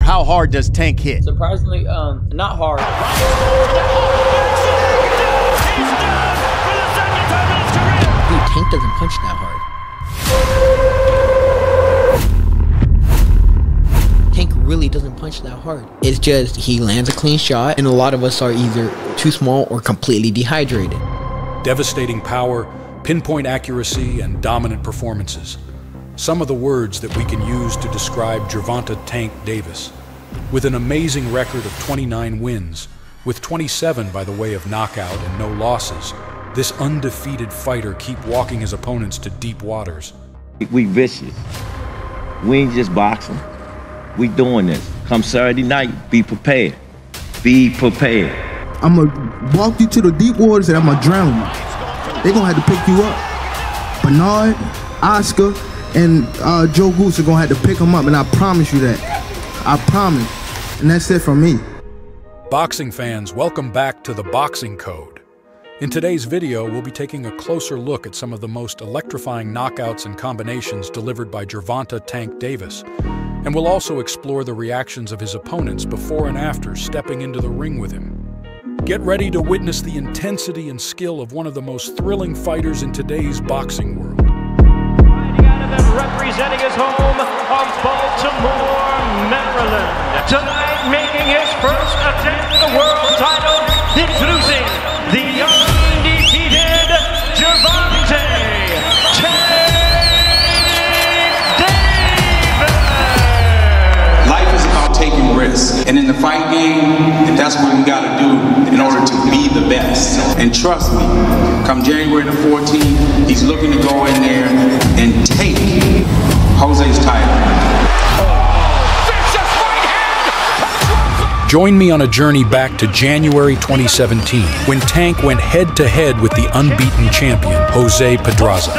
how hard does Tank hit? Surprisingly, not hard. Dude, Tank doesn't punch that hard. Tank really doesn't punch that hard. It's just he lands a clean shot, and a lot of us are either too small or completely dehydrated. Devastating power, pinpoint accuracy, and dominant performances. Some of the words that we can use to describe Gervonta "Tank" Davis. With an amazing record of 29 wins, with 27 by the way of knockout and no losses, this undefeated fighter keep walking his opponents to deep waters. We vicious. We ain't just boxing. We doing this. Come Saturday night, be prepared. Be prepared. I'm gonna walk you to the deep waters and I'm gonna drown you. They're gonna have to pick you up. Bernard, Oscar, and Joe Goose are gonna have to pick him up, and I promise you that. I promise. And that's it from me. Boxing fans, welcome back to the Boxing Code. In today's video, we'll be taking a closer look at some of the most electrifying knockouts and combinations delivered by Gervonta "Tank" Davis. And we'll also explore the reactions of his opponents before and after stepping into the ring with him. Get ready to witness the intensity and skill of one of the most thrilling fighters in today's boxing world. Representing his home of Baltimore, Maryland. Tonight, making his first attempt at the world title, introducing the undefeated Gervonta Davis. Life is about taking risks, and in the fight game, that's what we got to do in order to be the best. And trust me, come January the 14th, he's looking to go in there and take Jose's title. Join me on a journey back to January 2017, when Tank went head-to-head with the unbeaten champion, Jose Pedraza.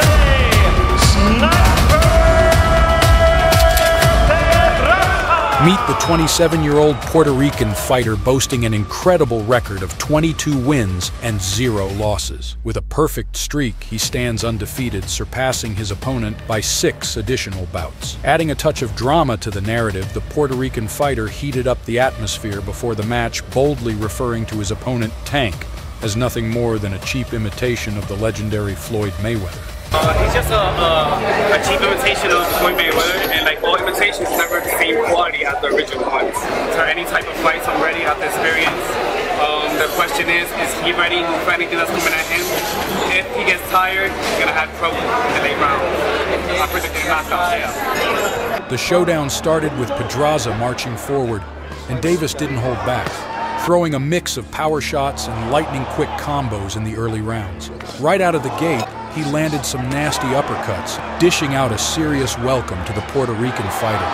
Meet the 27-year-old Puerto Rican fighter boasting an incredible record of 22 wins and 0 losses. With a perfect streak, he stands undefeated, surpassing his opponent by 6 additional bouts. Adding a touch of drama to the narrative, the Puerto Rican fighter heated up the atmosphere before the match, boldly referring to his opponent, Tank, as nothing more than a cheap imitation of the legendary Floyd Mayweather. He's just a cheap imitation of Floyd Mayweather, and like all imitations never the same quality as the original ones. So any type of fights I'm ready, I have the experience. The question is he ready for anything that's coming at him? If he gets tired, he's gonna have trouble in the late round. I predict a knockout, yeah. The showdown started with Pedraza marching forward, and Davis didn't hold back, throwing a mix of power shots and lightning-quick combos in the early rounds. Right out of the gate, he landed some nasty uppercuts, dishing out a serious welcome to the Puerto Rican fighter.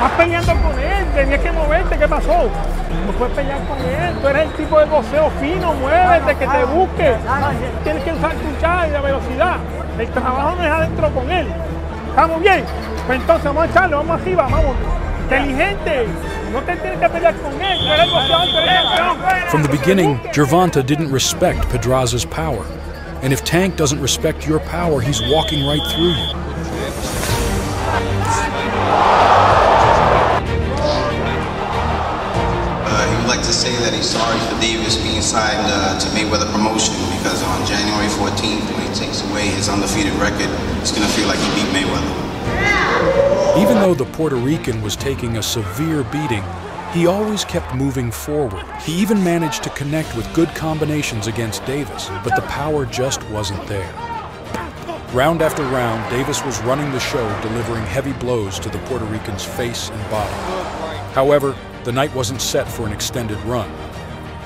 Estás peleando con él, tenías que moverte, ¿qué pasó? No puedes pelear con él, tú eres el tipo de boxeo fino, muévete, que te busque. Tienes que usar tu chá y la velocidad. El trabajo no es adentro con él. ¿Estamos bien? Pues entonces vamos a echarle, vamos arriba, vamos. Inteligente. From the beginning, Gervonta didn't respect Pedraza's power. And if Tank doesn't respect your power, he's walking right through you. He would like to say that he's sorry for Davis being signed to Mayweather Promotion, because on January 14th, when he takes away his undefeated record, it's going to feel like he beat Mayweather. Even though the Puerto Rican was taking a severe beating, he always kept moving forward. He even managed to connect with good combinations against Davis, but the power just wasn't there. Round after round, Davis was running the show, delivering heavy blows to the Puerto Rican's face and body. However, the night wasn't set for an extended run.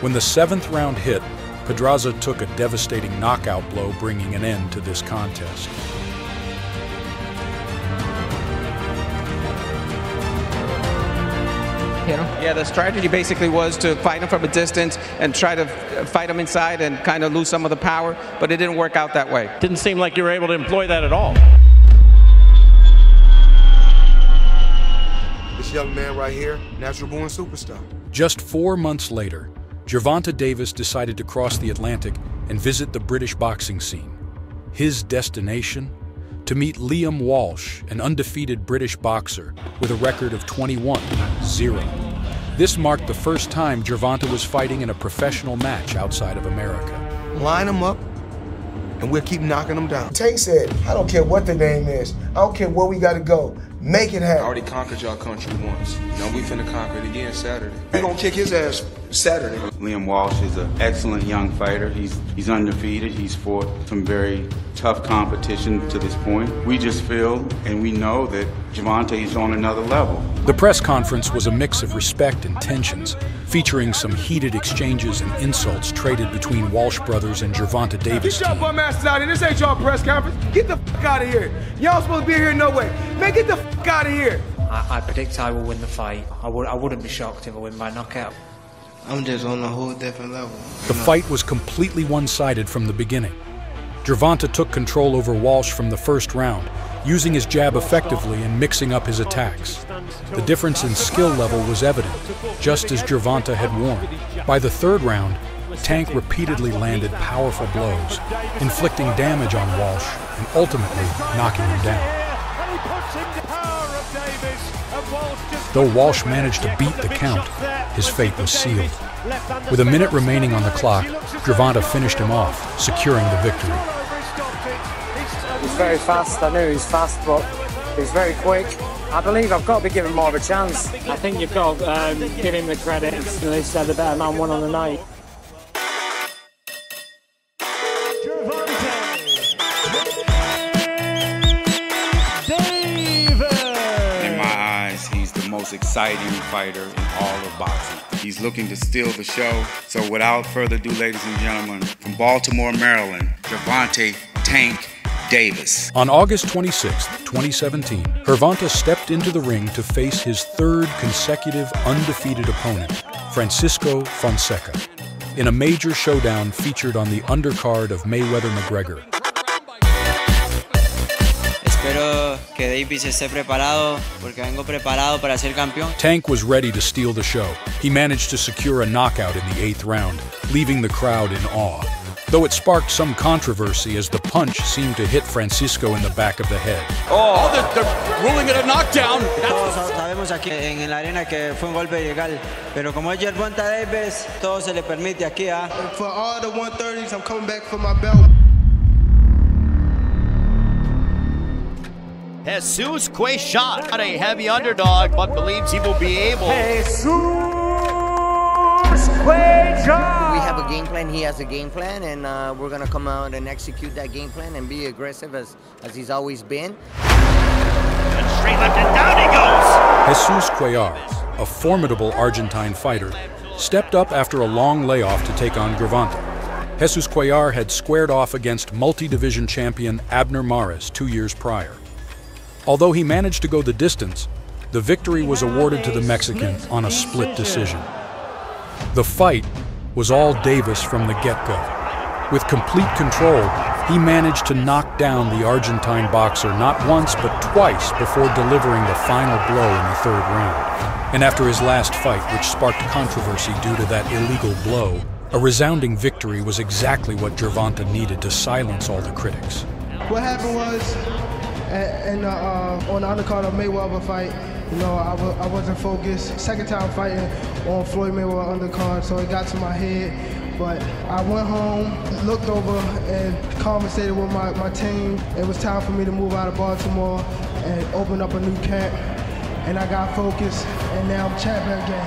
When the 7th round hit, Pedraza took a devastating knockout blow, bringing an end to this contest. Yeah, the strategy basically was to fight him from a distance and try to fight him inside and kind of lose some of the power, but it didn't work out that way. Didn't seem like you were able to employ that at all. This young man right here, natural born superstar. Just 4 months later, Gervonta Davis decided to cross the Atlantic and visit the British boxing scene. His destination? to meet Liam Walsh, an undefeated British boxer with a record of 21-0. This marked the first time Gervonta was fighting in a professional match outside of America. Line them up, and we'll keep knocking them down. Tank said, I don't care what the name is. I don't care where we got to go. Make it I happen. already conquered y'all country once. Now we finna conquer it again Saturday. We gonna kick his ass Saturday. Liam Walsh is an excellent young fighter. He's undefeated. He's fought some very tough competition to this point. We just feel and we know that Gervonta is on another level. The press conference was a mix of respect and tensions, featuring some heated exchanges and insults traded between Walsh brothers and Gervonta Davis. Get y'all bum asses out of here. This ain't y'all press conference. Get the fuck out of here. Y'all supposed to be here no way. Man, get the fuck out of here. I predict I will win the fight. I wouldn't be shocked if I win by knockout. I'm just on a whole different level. The fight was completely one-sided from the beginning. Gervonta took control over Walsh from the first round, using his jab effectively and mixing up his attacks. The difference in skill level was evident, just as Gervonta had warned. By the third round, Tank repeatedly landed powerful blows, inflicting damage on Walsh and ultimately knocking him down. Though Walsh managed to beat the count, his fate was sealed. With a minute remaining on the clock, Gervonta finished him off, securing the victory. He's very fast. I knew he was fast, but he's very quick. I believe I've got to be given more of a chance. I think you've got to give him the credit. They said the better man won on the night. In my eyes, he's the most exciting fighter in all of boxing. He's looking to steal the show. So without further ado, ladies and gentlemen, from Baltimore, Maryland, Gervonta "Tank" Davis. On August 26, 2017, Gervonta stepped into the ring to face his third consecutive undefeated opponent, Francisco Fonseca, in a major showdown featured on the undercard of Mayweather-McGregor. Espero que Davis esté preparado porque vengo preparado para ser campeón. Tank was ready to steal the show. He managed to secure a knockout in the 8th round, leaving the crowd in awe. Though it sparked some controversy as the punch seemed to hit Francisco in the back of the head. Oh, they're ruling it a knockdown. Todos sabemos aquí en la arena que fue un golpe ilegal, pero como es Gervonta Davis, todo se le permite aquí. For all the 130s, I'm coming back for my belt. Jesus Quayshaw, not a heavy underdog, but believes he will be able. We have a game plan, he has a game plan, and we're going to come out and execute that game plan and be aggressive as he's always been. And straight left and down he goes! Jesus Cuellar, a formidable Argentine fighter, stepped up after a long layoff to take on Gervonta. Jesus Cuellar had squared off against multi-division champion Abner Mares 2 years prior. Although he managed to go the distance, the victory was awarded to the Mexican on a split decision. The fight was all Davis from the get-go. With complete control, he managed to knock down the Argentine boxer not once but twice before delivering the final blow in the 3rd round. And after his last fight, which sparked controversy due to that illegal blow, a resounding victory was exactly what Gervonta needed to silence all the critics. What happened was, on the undercard of Mayweather fight, you know, I wasn't focused. Second time fighting on Floyd Mayweather undercard, so it got to my head. But I went home, looked over, and conversated with my team. It was time for me to move out of Baltimore and open up a new camp. And I got focused, and now I'm champion again.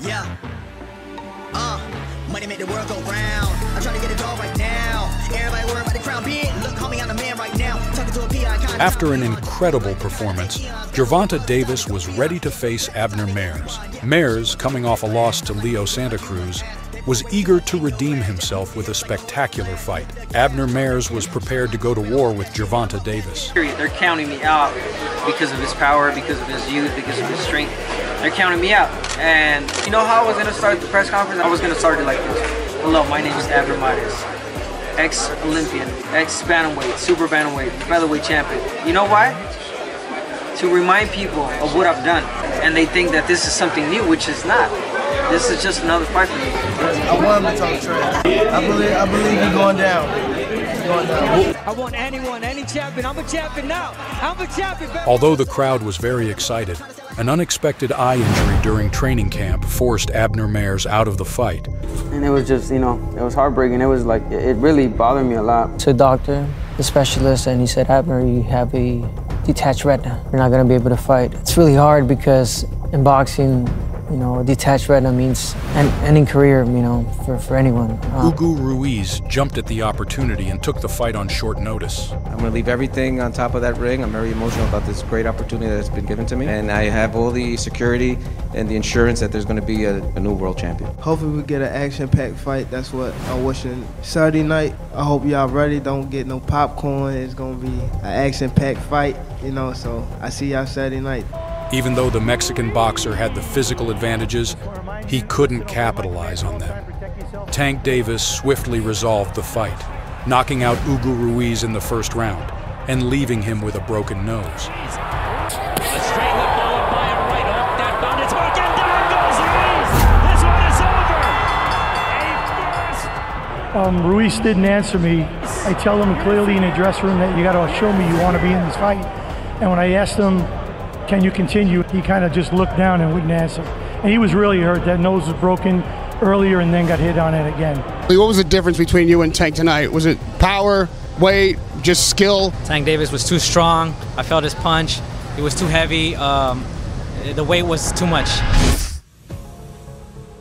Yeah. Money make the world go round. I'm trying to get it all right now. Everybody worry about the crown being. Look, homie, I'm the man right now. Talking to a PI. After an incredible performance, Gervonta Davis was ready to face Abner Mares. Mares, coming off a loss to Leo Santa Cruz, was eager to redeem himself with a spectacular fight. Abner Mares was prepared to go to war with Gervonta Davis. They're counting me out because of his power, because of his youth, because of his strength. They're counting me out. And you know how I was going to start the press conference? I was going to start it like this. Hello, my name is Abner Mares, ex-Olympian, ex-bantamweight, super bantamweight, featherweight champion. You know why? To remind people of what I've done. And they think that this is something new, which is not. This is just another fight for me. I want him to talk trash. I believe he's going down. I want anyone, any champion. I'm a champion now. I'm a champion. Although the crowd was very excited, an unexpected eye injury during training camp forced Abner Mares out of the fight. And it was just, it was heartbreaking. It was like, it really bothered me a lot. To the doctor, the specialist, and he said, Abner, you have a detached retina. You're not going to be able to fight. It's really hard because in boxing, a detached retina means ending career, for anyone. Ugu Ruiz jumped at the opportunity and took the fight on short notice. I'm going to leave everything on top of that ring. I'm very emotional about this great opportunity that's been given to me. And I have all the security and the insurance that there's going to be a new world champion. Hopefully we get an action-packed fight. That's what I'm wishing. Saturday night, I hope y'all ready. Don't get no popcorn. It's going to be an action-packed fight, so I see y'all Saturday night. Even though the Mexican boxer had the physical advantages, he couldn't capitalize on them. Tank Davis swiftly resolved the fight, knocking out Ugu Ruiz in the first round and leaving him with a broken nose. A straight hook followed by a right hook. That bound its mark, and down goes Ruiz. This one is over. Ruiz didn't answer me. I tell him clearly in the dressing room that you got to show me you want to be in this fight. And when I asked him, can you continue? He kind of just looked down and wouldn't answer. And he was really hurt. That nose was broken earlier and then got hit on it again. What was the difference between you and Tank tonight? Was it power, weight, just skill? Tank Davis was too strong. I felt his punch. It was too heavy. The weight was too much.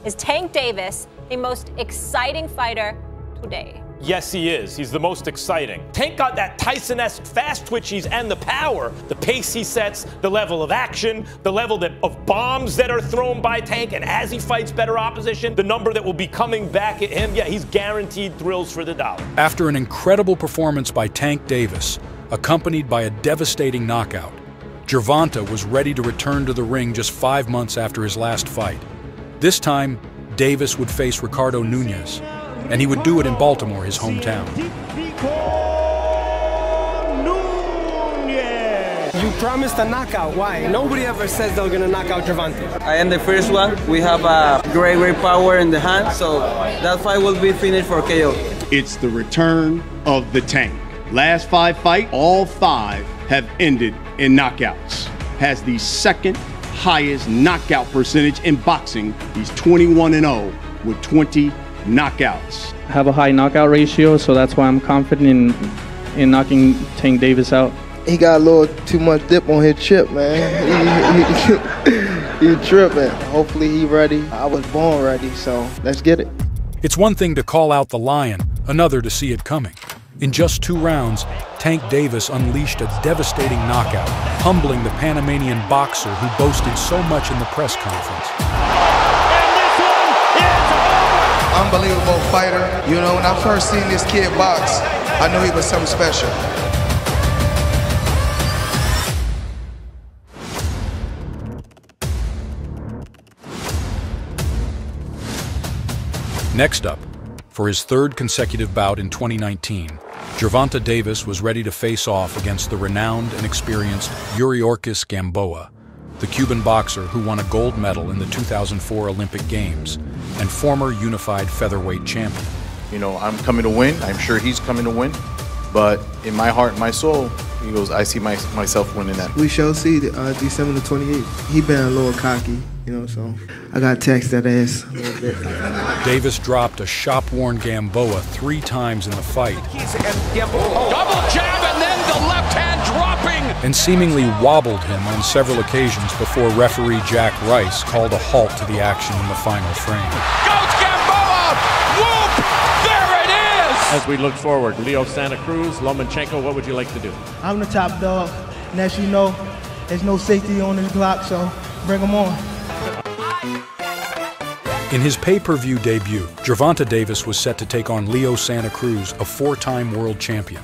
Is Tank Davis the most exciting fighter today? Yes, he is. He's the most exciting. Tank got that Tyson-esque fast twitchies and the power, the pace he sets, the level of action, the level of bombs that are thrown by Tank, and as he fights better opposition, the number that will be coming back at him, yeah, he's guaranteed thrills for the dollar. After an incredible performance by Tank Davis, accompanied by a devastating knockout, Gervonta was ready to return to the ring just 5 months after his last fight. This time, Davis would face Ricardo Nunez, and he would do it in Baltimore, his hometown. You promised a knockout. Why? Nobody ever says they're going to knock out Gervonta. I am the first one. We have a great power in the hand, so that fight will be finished for KO. It's the return of the Tank. Last 5 fights, all 5 have ended in knockouts. Has the second highest knockout percentage in boxing. He's 21-0 with 20 knockouts. I have a high knockout ratio, so that's why I'm confident in knocking Tank Davis out. He got a little too much dip on his chip, man. He tripping. Hopefully he ready. I was born ready, so let's get it. It's one thing to call out the lion, another to see it coming. In just 2 rounds, Tank Davis unleashed a devastating knockout, humbling the Panamanian boxer who boasted so much in the press conference. Unbelievable fighter. When I first seen this kid box, I knew he was something special. Next up, for his 3rd consecutive bout in 2019, Gervonta Davis was ready to face off against the renowned and experienced Yuriorkis Gamboa, the Cuban boxer who won a gold medal in the 2004 Olympic Games and former unified featherweight champion. I'm coming to win. I'm sure he's coming to win. But in my heart and my soul, he goes, I see myself winning that. We shall see December the 28th. He been a little cocky, so I got to text that ass a little bit. Davis dropped a shop-worn Gamboa 3 times in the fight. Double jab and then the left hand dropping. And seemingly wobbled him on several occasions before referee Jack Rice called a halt to the action in the final frame. Goes Gamboa! Whoop! There it is! As we look forward, Leo Santa Cruz, Lomachenko, what would you like to do? I'm the top dog, and as you know, there's no safety on this block, so bring them on. In his pay-per-view debut, Gervonta Davis was set to take on Leo Santa Cruz, a 4-time world champion.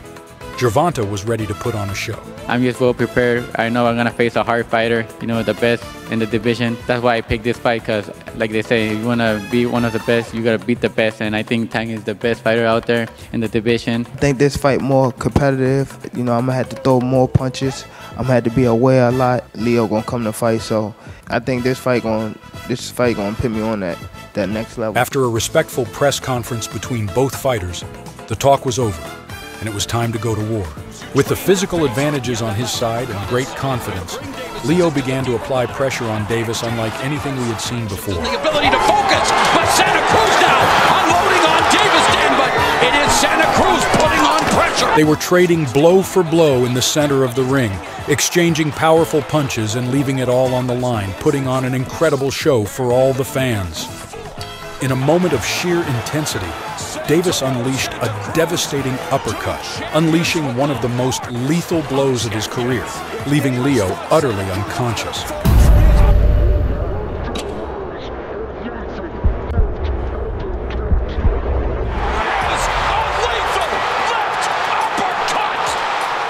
Gervonta was ready to put on a show. I'm just well prepared. I know I'm going to face a hard fighter, the best in the division. That's why I picked this fight, because like they say, if you want to be one of the best, you got to beat the best. And I think Tank is the best fighter out there in the division. I think this fight more competitive. I'm going to have to throw more punches. I'm going to have to be aware a lot. Leo going to come to fight, so I think this fight going to put me on that. that next level. After a respectful press conference between both fighters, the talk was over, and it was time to go to war. With the physical advantages on his side and great confidence, Leo began to apply pressure on Davis unlike anything we had seen before. The ability to focus, but Santa Cruz now unloading on Davis, Dan, but it is Santa Cruz putting on pressure. They were trading blow for blow in the center of the ring, exchanging powerful punches and leaving it all on the line, putting on an incredible show for all the fans. In a moment of sheer intensity, Davis unleashed a devastating uppercut, unleashing one of the most lethal blows of his career, leaving Leo utterly unconscious.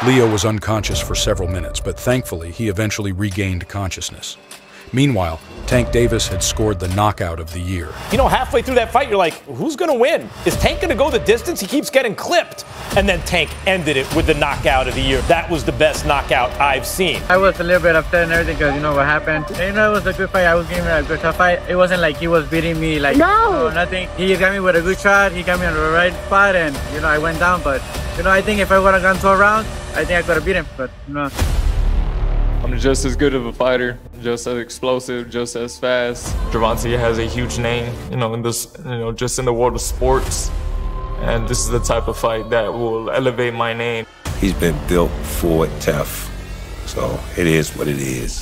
Leo was unconscious for several minutes, but thankfully he eventually regained consciousness. Meanwhile, Tank Davis had scored the knockout of the year. You know, halfway through that fight, you're like, who's going to win? Is Tank going to go the distance? He keeps getting clipped. And then Tank ended it with the knockout of the year. That was the best knockout I've seen. I was a little bit upset and everything because, you know, what happened. And, you know, it was a good fight. I was giving a good tough fight. It wasn't like he was beating me like, no, nothing. He just got me with a good shot. He got me on the right spot and, you know, I went down. But, you know, I think if I would have gone 12 rounds, I think I could have beat him. But, you know. I'm just as good of a fighter, just as explosive, just as fast. Gervonta has a huge name, you know, in this, you know, just in the world of sports. And this is the type of fight that will elevate my name. He's been built for tough, so it is what it is.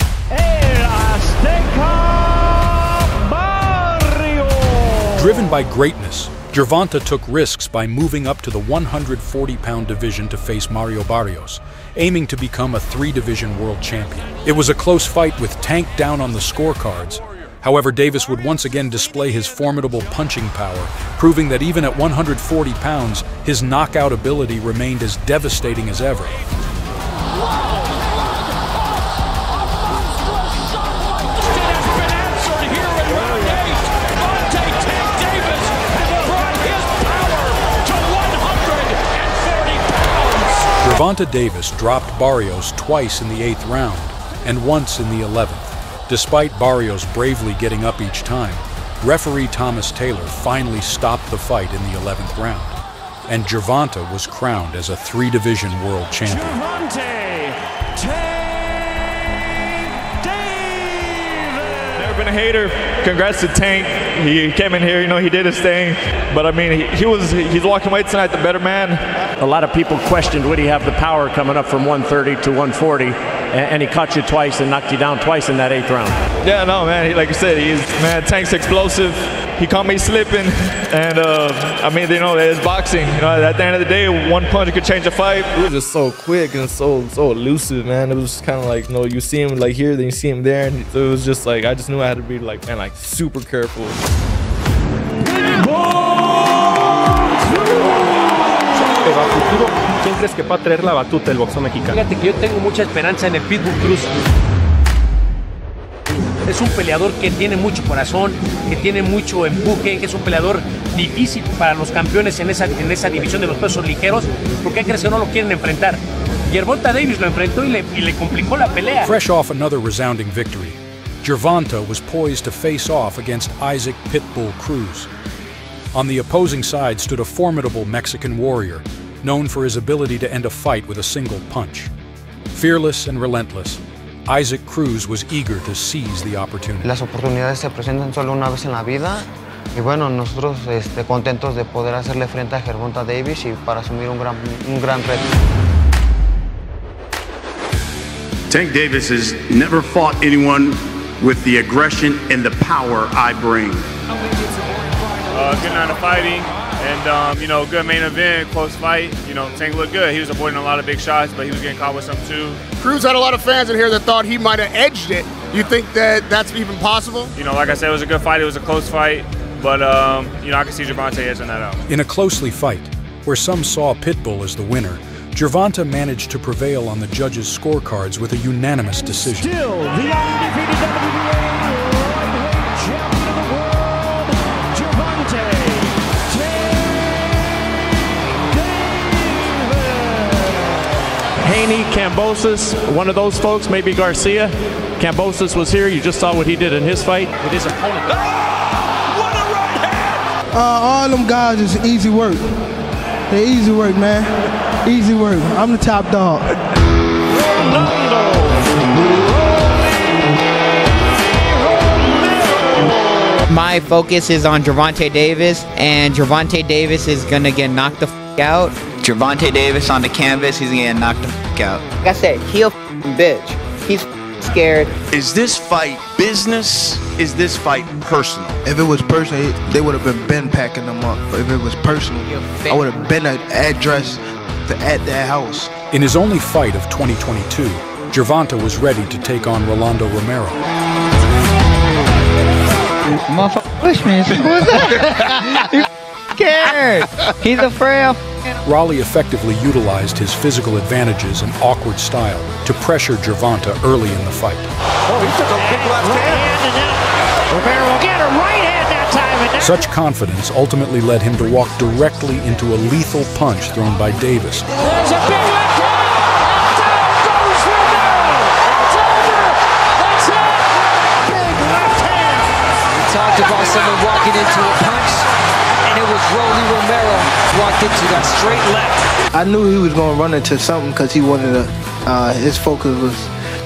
Driven by greatness, Gervonta took risks by moving up to the 140-pound division to face Mario Barrios, aiming to become a 3-division world champion. It was a close fight with Tank down on the scorecards. However, Davis would once again display his formidable punching power, proving that even at 140 pounds, his knockout ability remained as devastating as ever. Gervonta Davis dropped Barrios twice in the 8th round and once in the 11th. Despite Barrios bravely getting up each time, referee Thomas Taylor finally stopped the fight in the 11th round, and Gervonta was crowned as a 3-division world champion. Never been a hater. Congrats to Tank. He came in here, you know, he did his thing. But I mean, he's walking away tonight the better man. A lot of people questioned, would he have the power coming up from 130 to 140? And he caught you twice and knocked you down twice in that 8th round. Yeah, no, man. Like you said, Tank's explosive. He caught me slipping, and I mean, you know, it's boxing. You know, at the end of the day, one punch could change a fight. It was just so quick and so elusive, man. It was kind of like, you know, you see him like here, then you see him there, and so it was just like, I just knew I had to be like, man, like super careful. ¿Quién crees que va a traer la batuta del boxeo mexicano? Fíjate que yo tengo mucha esperanza en el Pitbull Cruz. Es un peleador que tiene mucho corazón, que tiene mucho empuje, que es un peleador difícil para los campeones en esa división de los pesos ligeros, porque crees que no lo quieren enfrentar. Gervonta Davis lo enfrentó y le complicó la pelea. Fresh off another resounding victory, Gervonta was poised to face off against Isaac Pitbull Cruz. On the opposing side stood a formidable Mexican warrior, known for his ability to end a fight with a single punch. Fearless and relentless, Isaac Cruz was eager to seize the opportunity. Las oportunidades se presentan solo una vez en la vida y bueno, nosotros contentos de poder hacerle frente a Gervonta Davis y para asumir un gran reto. Tank Davis has never fought anyone with the aggression and the power I bring. Good night of fighting, and you know, good main event, close fight. You know, Tank looked good. He was avoiding a lot of big shots, but he was getting caught with some too. Cruz had a lot of fans in here that thought he might have edged it. You think that that's even possible? You know, like I said, it was a good fight. It was a close fight, but you know, I can see Gervonta edging that out. In a closely fight, where some saw Pitbull as the winner, Gervonta managed to prevail on the judges' scorecards with a unanimous decision. Still the undefeated WBA lightweight champion of the world, Gervonta Haney, Kambosos, one of those folks, maybe Garcia. Kambosos was here. You just saw what he did in his fight with his opponent. What a All them guys is easy work. They easy work, man. Easy work. I'm the top dog. My focus is on Gervonta Davis, and Gervonta Davis is gonna get knocked the f out. Gervonta Davis on the canvas, he's gonna get knocked the f out. Like I said, he a bitch. He's scared. Is this fight business? Is this fight personal? If it was personal, they would have been packing them up. But if it was personal, I would have been an address at that house. In his only fight of 2022, Gervonta was ready to take on Rolando Romero. Motherfucker push me. Who is that? He scared. He's afraid. Raleigh effectively utilized his physical advantages and awkward style to pressure Gervonta early in the fight. Oh, he took a big left hand. And then Romero will get a right hand that time. And such confidence ultimately led him to walk directly into a lethal punch thrown by Davis. there's a big left hand. And down goes Romero. It's over. That's it. Big left hand. We talked about someone walking into a punch, and it was Rolly Romero walked into that straight left. I knew he was going to run into something because he wanted to, his focus was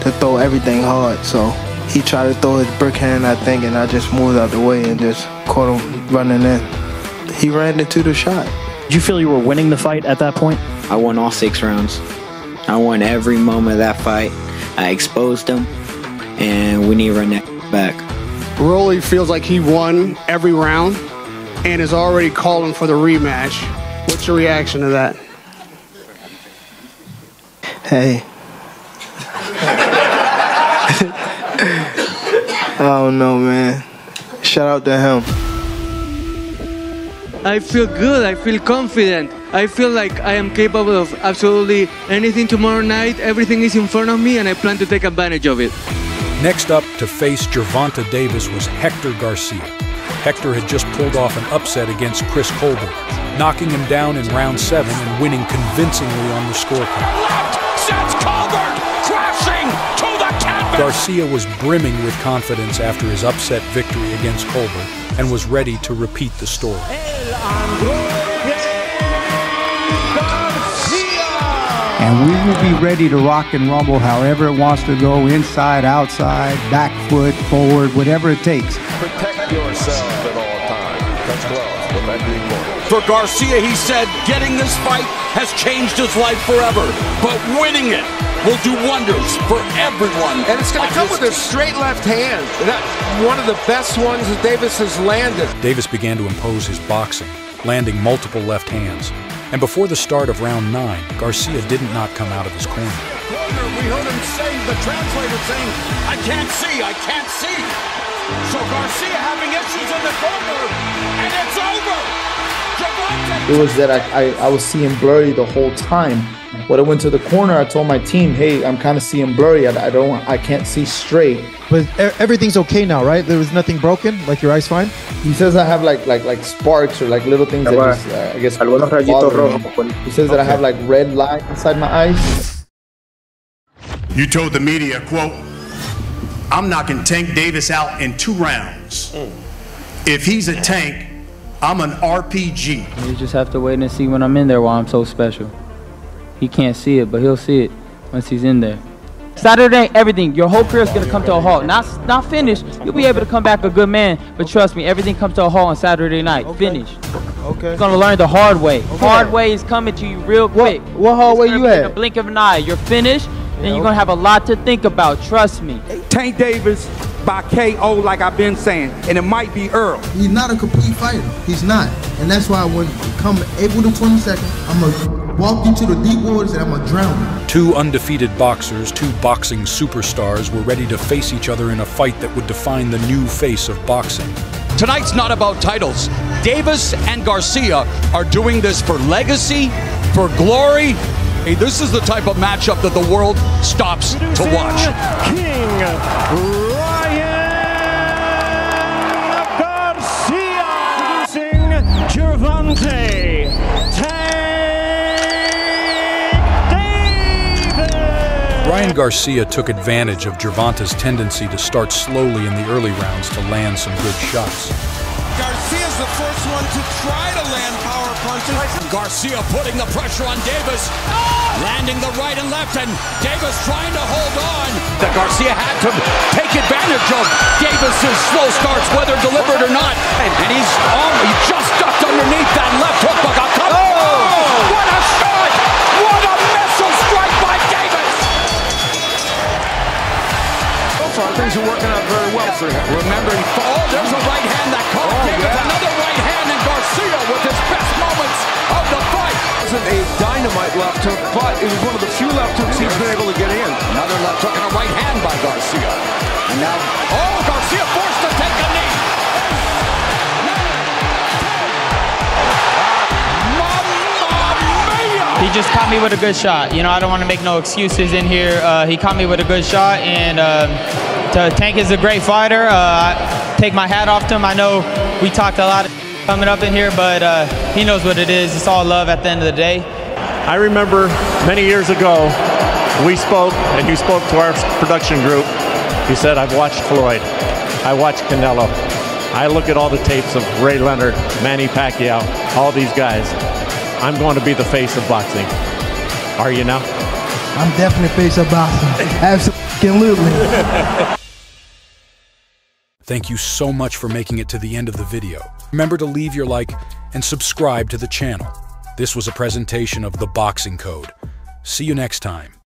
to throw everything hard. So he tried to throw his brick hand, I think, and I just moved out the way and just caught him running in. He ran into the shot. Did you feel you were winning the fight at that point? I won all 6 rounds. I won every moment of that fight. I exposed him, and we need to run that back. Rolly feels like he won every round and is already calling for the rematch. What's your reaction to that? Hey. I don't know, man. Shout out to him. I feel good. I feel confident. I feel like I am capable of absolutely anything tomorrow night. Everything is in front of me, and I plan to take advantage of it. Next up to face Gervonta Davis was Hector Garcia. Hector had just pulled off an upset against Chris Colbert, knocking him down in round 7 and winning convincingly on the scorecard. Left sends Colbert crashing to the canvas. Garcia was brimming with confidence after his upset victory against Colbert and was ready to repeat the story. And we will be ready to rock and rumble however it wants to go, inside, outside, back foot, forward, whatever it takes. Protect yourself at all times. Touch gloves, but that being more. For Garcia, he said, getting this fight has changed his life forever, but winning it will do wonders for everyone. And it's going to come with a straight left hand. One of the best ones that Davis has landed. Davis began to impose his boxing, landing multiple left hands. And before the start of round 9, Garcia did not come out of his corner. We heard him say, the translator saying, I can't see, I can't see. So Garcia having issues in the corner, and it's over. Gervonta. It was that I was seeing blurry the whole time. When I went to the corner, I told my team, hey, I'm kind of seeing blurry. I can't see straight. But everything's okay now, right? There was nothing broken? Like your eyes fine? He says I have like sparks or like little things that just, I guess, bother me. He says that I have like red lines inside my eyes. You told the media, quote, I'm knocking Tank Davis out in 2 rounds. If he's a tank, I'm an RPG. You just have to wait and see when I'm in there why I'm so special. He can't see it, but he'll see it once he's in there. Saturday, everything, your whole career is going to come to a halt. Not finished. You'll be able to come back a good man, but trust me, everything comes to a halt on Saturday night. Okay. Finished. Okay. You're going to learn the hard way. Okay. Hard way is coming to you real quick. What hard way you at? In a blink of an eye. You're finished, then you're going to have a lot to think about. Trust me. Tank Davis by KO, like I've been saying, and it might be Earl. He's not a complete fighter. He's not. And that's why when come April the 22nd, I'm going to walk you to the deep waters and I'm going to drown you. 2 undefeated boxers, 2 boxing superstars were ready to face each other in a fight that would define the new face of boxing. Tonight's not about titles. Davis and Garcia are doing this for legacy, for glory. Hey, this is the type of matchup that the world stops to watch. King Ryan Garcia producing Gervonta Davis. Ryan Garcia took advantage of Gervonta's tendency to start slowly in the early rounds to land some good shots. Garcia's the first one to try to land power punches. Garcia putting the pressure on Davis, landing the right and left, and Davis trying to hold on. That Garcia had to take advantage of Davis's slow starts, whether deliberate or not. And he just ducked underneath that left hook, but got caught. Oh! What a shot! What a missile strike by Davis! So far, things are working out very well for him. Remembering, there's a right hand that caught Davis. Yeah. Another right hand, and Garcia with his best moments of the fight. It wasn't a dynamite left hook, but it was one of the few left hooks he's been able to get in. Another left hook and a right hand by Garcia. And now, Garcia forced to take a knee. He just caught me with a good shot. You know, I don't want to make no excuses in here. He caught me with a good shot, and Tank is a great fighter. I take my hat off to him. I know we talked a lot of coming up in here, but he knows what it is. It's all love at the end of the day. I remember many years ago, we spoke, and you spoke to our production group. You said, I've watched Floyd. I watched Canelo. I look at all the tapes of Ray Leonard, Manny Pacquiao, all these guys. I'm going to be the face of boxing. Are you now? I'm definitely face of boxing. Absolutely. Thank you so much for making it to the end of the video. Remember to leave your like and subscribe to the channel. This was a presentation of The Boxing Code. See you next time.